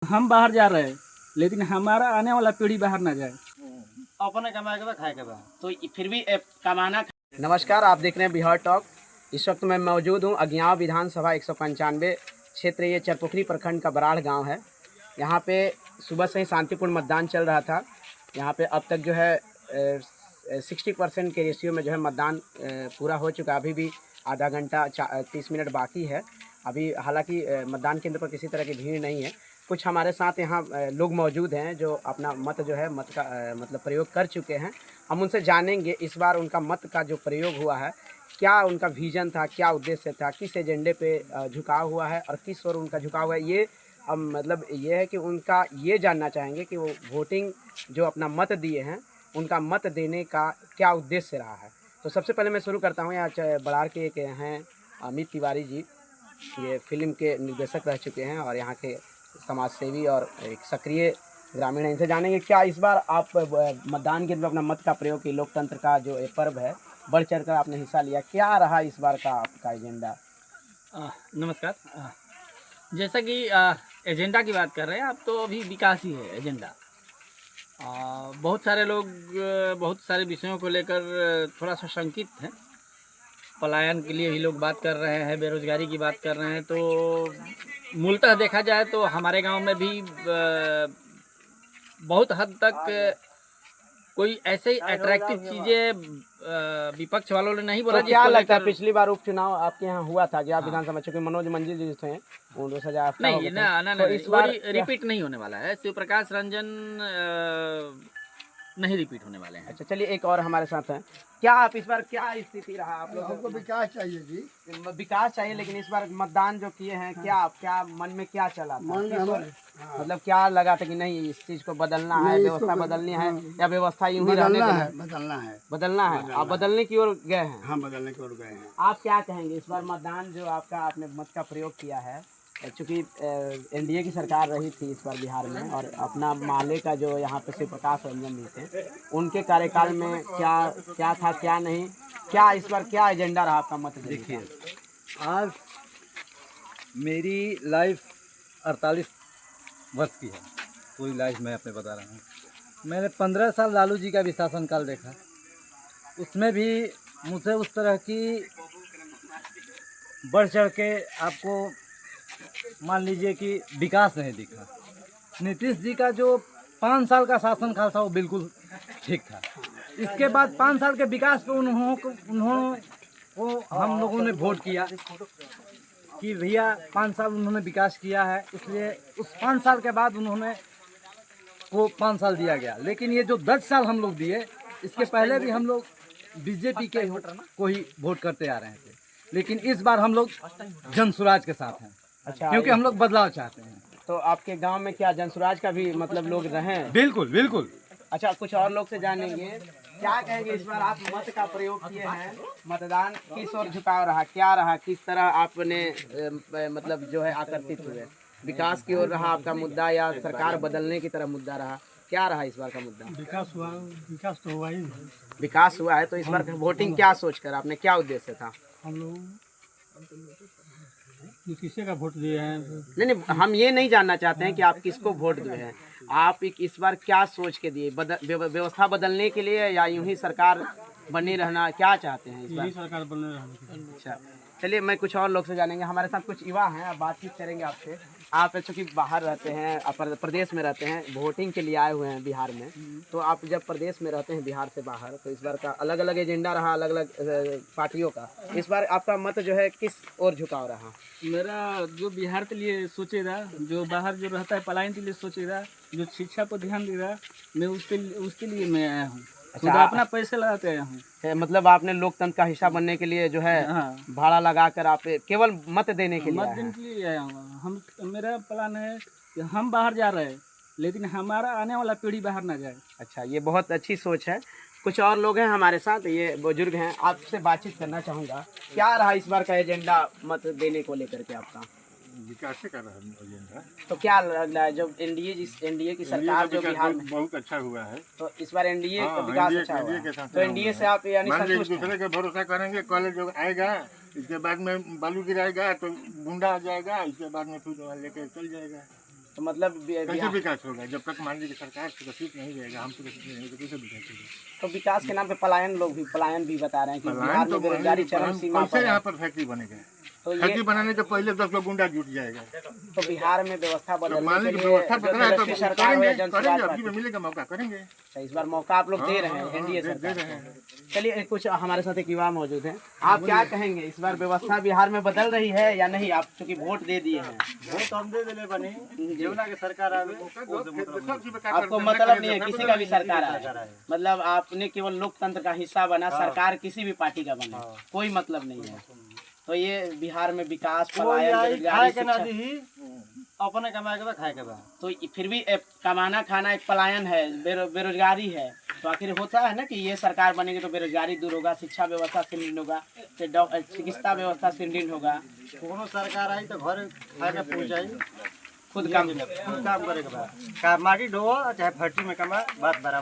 हम बाहर जा रहे हैं लेकिन हमारा आने वाला पीढ़ी बाहर ना जाए। अपने कमाए के बाद खाए के बाद तो फिर भी कमाना। नमस्कार, आप देख रहे हैं बिहार टॉक। इस वक्त मैं मौजूद हूं अज्ञाव विधानसभा 195 क्षेत्र, ये चरपोखरी प्रखंड का बराड़ गांव है। यहां पे सुबह से ही शांतिपूर्ण मतदान चल रहा था। यहां पे अब तक जो है 60% के रेशियो में जो है मतदान पूरा हो चुका। अभी भी आधा घंटा 30 मिनट बाकी है। अभी हालांकि मतदान केंद्र पर किसी तरह की भीड़ नहीं है। कुछ हमारे साथ यहाँ लोग मौजूद हैं जो अपना मत जो है मत का मतलब प्रयोग कर चुके हैं। हम उनसे जानेंगे इस बार उनका मत का जो प्रयोग हुआ है, क्या उनका विजन था, क्या उद्देश्य था, किस एजेंडे पे झुकाव हुआ है और किस ओर उनका झुकाव हुआ है। ये मतलब ये है कि उनका ये जानना चाहेंगे कि वो वोटिंग जो अपना मत दिए हैं, उनका मत देने का क्या उद्देश्य रहा है। तो सबसे पहले मैं शुरू करता हूँ। यहाँ बराड़ के एक हैं अमित तिवारी जी, ये फिल्म के निर्देशक रह चुके हैं और यहाँ के समाज सेवी और एक सक्रिय ग्रामीण है। इनसे जानेंगे क्या इस बार आप मतदान के अंदर अपना मत का प्रयोग की, लोकतंत्र का जो एक पर्व है, बढ़ चढ़ कर आपने हिस्सा लिया, क्या रहा इस बार का आपका एजेंडा? नमस्कार। जैसा कि एजेंडा की बात कर रहे हैं आप, तो अभी विकास ही है एजेंडा। बहुत सारे लोग बहुत सारे विषयों को लेकर थोड़ा सा शंकित हैं। पलायन के लिए भी लोग बात कर रहे हैं, बेरोजगारी की बात कर रहे हैं। तो मूलतः देखा जाए तो हमारे गांव में भी बहुत हद तक कोई ऐसे अट्रैक्टिव चीज़ें विपक्ष वालों ने नहीं बोला। तो क्या लगता है पिछली बार उपचुनाव आपके यहाँ हुआ था गया विधानसभा, चूँकि मनोज मंजिल जी थे उनको सजा नहीं ना तो इस बार रिपीट नहीं होने वाला है। शिव प्रकाश रंजन नहीं रिपीट होने वाले हैं। अच्छा, चलिए एक और हमारे साथ हैं। क्या आप इस बार क्या स्थिति रहा आप लोगों हमको विकास चाहिए जी। विकास चाहिए, लेकिन इस बार मतदान जो किए हैं, क्या मन में क्या चला था? मन में हमारे मतलब क्या लगा था कि नहीं इस चीज को बदलना है, व्यवस्था बदलनी है, या व्यवस्था यूं ही रहने देना है? बदलना है। आप बदलने की ओर गए हैं? हाँ, बदलने की ओर गए हैं। आप क्या कहेंगे इस बार मतदान जो आपने मत का प्रयोग किया है, चूँकि एनडीए की सरकार रही थी इस बार बिहार में, और अपना माले का जो यहाँ पे शिव प्रकाश रंजन जी थे, उनके कार्यकाल में क्या था क्या नहीं, क्या इस बार क्या एजेंडा रहा आपका मत? देखिए, आज मेरी लाइफ 48 वर्ष की है। पूरी लाइफ मैं अपने बता रहा हूँ। मैंने 15 साल लालू जी का भी शासनकाल देखा। उसमें भी मुझे उस तरह की बढ़ चढ़ के आपको मान लीजिए कि विकास नहीं दिखा। नीतीश जी का जो 5 साल का शासनकाल था वो बिल्कुल ठीक था। इसके बाद 5 साल के विकास पे उन्होंने हम लोगों ने वोट किया कि भैया 5 साल उन्होंने विकास किया है, इसलिए उस 5 साल के बाद उन्होंने वो 5 साल दिया गया। लेकिन ये जो 10 साल हम लोग दिए, इसके पहले भी हम लोग बीजेपी के को ही वोट करते आ रहे थे। लेकिन इस बार हम लोग जन स्वराज के साथ हैं। अच्छा, क्योंकि हम लोग बदलाव चाहते हैं। तो आपके गांव में क्या जनसुराज का भी मतलब लोग रहे हैं? बिल्कुल बिल्कुल। अच्छा, कुछ और लोग से जानेंगे। क्या कहेंगे इस बार आप मत का प्रयोग किए हैं, मतदान किस ओर झुकाव रहा, क्या रहा, किस तरह आपने मतलब जो है आकर्षित हुए? विकास की ओर रहा आपका मुद्दा या सरकार बदलने की तरफ मुद्दा रहा? क्या रहा इस बार का मुद्दा? विकास हुआ, विकास तो हुआ ही नहीं। विकास हुआ है, तो इस बार वोटिंग क्या सोचकर आपने, क्या उद्देश्य था? हम लोग किसी का वोट दिए हैं। नहीं, हम ये नहीं जानना चाहते हैं कि आप किसको वोट दिए हैं। आप इस बार क्या सोच के दिए? व्यवस्था बदलने के लिए या यूं ही सरकार बनी रहना, क्या चाहते हैं इस बार? सरकार बनने रहा। अच्छा, चलिए मैं कुछ और लोग से जानेंगे। हमारे साथ कुछ युवा हैं, अब बातचीत करेंगे आपसे। आप चूँकि बाहर रहते हैं, प्रदेश में रहते हैं, वोटिंग के लिए आए हुए हैं बिहार में, तो आप जब प्रदेश में रहते हैं बिहार से बाहर, तो इस बार का अलग अलग एजेंडा रहा, अलग अलग पार्टियों का। इस बार आपका मत जो है किस ओर झुकाव रहा? मेरा जो बिहार के लिए सोचेगा, जो बाहर जो रहता है पलायन के लिए सोचेगा, जो शिक्षा पर ध्यान देगा, मैं उसके लिए मैं आया हूँ। अच्छा, तो अपना पैसे लगाते आया हूँ। मतलब आपने लोकतंत्र का हिस्सा बनने के लिए जो है भाड़ा लगाकर आप केवल मत देने के लिए मत आए देने हैं? के लिए आया हूँ। मेरा प्लान है कि हम बाहर जा रहे हैं लेकिन हमारा आने वाला पीढ़ी बाहर ना जाए। अच्छा, ये बहुत अच्छी सोच है। कुछ और लोग हैं हमारे साथ, ये बुजुर्ग हैं, आपसे बातचीत करना चाहूँगा। क्या रहा इस बार का एजेंडा मत देने को लेकर के आपका? विकास का रहा एजेंडा। तो क्या लग रहा है जब एनडीए की सरकार जो बिहार में, बहुत अच्छा हुआ है, तो इस बार एनडीए का विकास अच्छा हुआ है, तो एनडीए से आप यानी संतुष्ट हैं? दूसरे का भरोसा करेंगे। कॉलेज जो आएगा, इसके बाद में बालू गिराएगा तो गुंडा आ जाएगा, इसके बाद में फिर लेके चल जाएगा। तो मतलब कैसे विकास होगा जब तक मान लीजिए सरकार सुरक्षित नहीं रहेगा, हम सुरक्षित नहीं रहेंगे तो कैसे विकास होगा? तो विकास के नाम पे पलायन भी बता रहे हैं कि बिहार पलायन में तो बेरोजगारी चरम सीमा कैसे पर है। यहाँ पर फैक्ट्री बनेगा? तो ये फैक्ट्री बनाने के पहले 10 लोग गुंडा जुट जाएगा। तो बिहार में व्यवस्था तो बदलने मान के लीजिए लिए व्यवस्था जो बदला है तो तेजस्वी सरकार हो या जनता करेंगे, पार्टी, अभी मिलेगा मौका करेंगे। तो इस बार मौका आप लोग दे रहे हैं एनडीए दे सरकार रहे हैं। को। चलिए कुछ हमारे साथ एक युवा मौजूद हैं, आप क्या कहेंगे इस बार व्यवस्था बिहार में बदल रही है या नहीं? आप चूंकि वोट दे दिए हैं, वोट हम दे दिले बनी जेवना के सरकार आवे आपको मतलब नहीं है किसी का भी सरकार आए, मतलब आपने केवल लोकतंत्र का हिस्सा बना, सरकार किसी भी पार्टी का बने, कोई मतलब नहीं है। तो ये बिहार में विकास पलायन बेरोजगारी खाए के ना शिक्षा, दी अपने कमाए के बा खाए के बा। तो फिर भी कमाना खाना एक पलायन है, बेरोजगारी है। तो आखिर होता है ना कि ये सरकार बनेगी तो बेरोजगारी दूर होगा, शिक्षा व्यवस्था सुदृढ़ होगा, चिकित्सा व्यवस्था सुदृढ़ होगा, कोनो सरकार आई तो घर खाए के पहुंचाई, खुद काम खुद काम करे के बा। माटी ढो चाहे फैक्ट्री में कमा, बात बराबर।